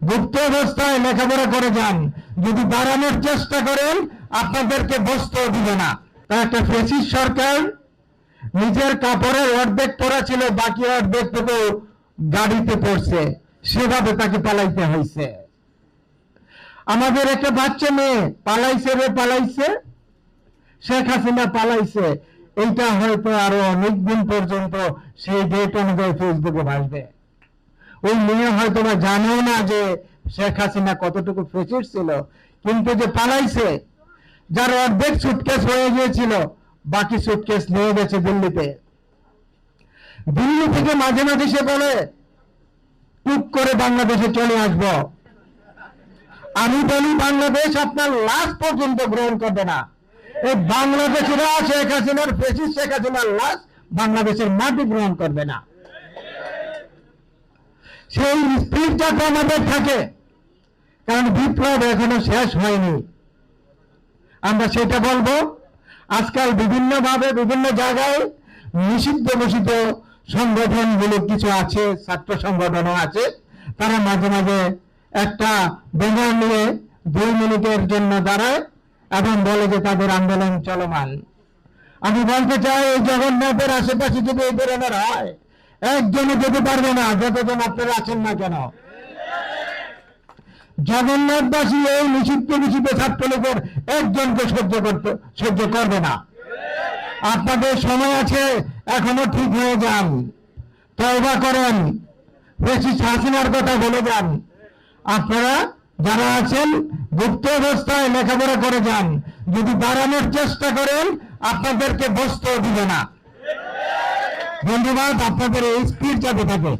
গুপ্ত অবস্থায় লেখাপড়া করে যান, যদি দাঁড়ানোর চেষ্টা করেন আপনাদেরকে বসতে দিবে না। একটা ফ্যাসিস্ট সরকার নিজের কাপড়ের অর্ধেক পরা ছিল, বাকি অর্ধেক থেকে গাড়িতে পড়ছে, সেভাবে তাকে পালাইতে হয়েছে। আমাদের একটা বাচ্চা মেয়ে পালাইছে, শেখ হাসিনা পালাইছে, এইটা হয়তো আরো অনেক দিন পর্যন্ত সেই ডেট অনুযায়ী ফেসবুকে ভাসবে। ওই মেয়ে হয়তো বা জানেও না যে শেখ হাসিনা কতটুকু ফেসিস্ট ছিল, কিন্তু যে পালাইছে, যার অর্ধেক সুটকেস হয়ে গিয়েছিল, বাকি সুটকেস নিয়ে গেছে দিল্লিতে। দিল্লি থেকে মাঝে মাঝে সে বলে টুক করে বাংলাদেশে চলে আসব। আমি বলি বাংলাদেশ আপনার লাশ পর্যন্ত গ্রহণ করবে না। এই বাংলাদেশিরা শেখ হাসিনার ফেসিস্ট শেখ হাসিনার লাশ বাংলাদেশের মাটি গ্রহণ করবে না। সেই স্পিড যাতে আমাদের থাকে, কারণ বিপ্লব এখনো শেষ হয়নি। আমরা সেটা বলবো। আজকাল বিভিন্নভাবে বিভিন্ন জায়গায় নিষিদ্ধ ঘোষিত সংগঠনগুলো কিছু আছে, ছাত্র সংগঠনও আছে, তারা মাঝে মাঝে একটা ব্যানার নিয়ে 2 মিনিটের জন্য দাঁড়ায় এবং বলে যে তাদের আন্দোলন চলমান। আমি বলতে চাই, এই জগন্নাথের আশেপাশে যদি এই ধরনের হয়, একজনও যেতে পারবে না, যতজন আপনারা আছেন না কেন। জগন্নাথবাসী এই নিষিদ্ধ ঘোষিত ছাত্রলীগের একজনকে সহ্য করবে না। আপনাদের সময় আছে, এখনো ঠিক হয়ে যান, তওবা করেন, ফ্যাসিস্ট হাসিনার কথা বলে যান। আপনারা যারা আছেন গুপ্ত অবস্থায় লেখাপড়া করে যান, যদি দাঁড়ানোর চেষ্টা করেন আপনাদেরকে বসতে দিবে না। ধন্যবাদ। আপনাদের এই স্পিড যাতে থাকে।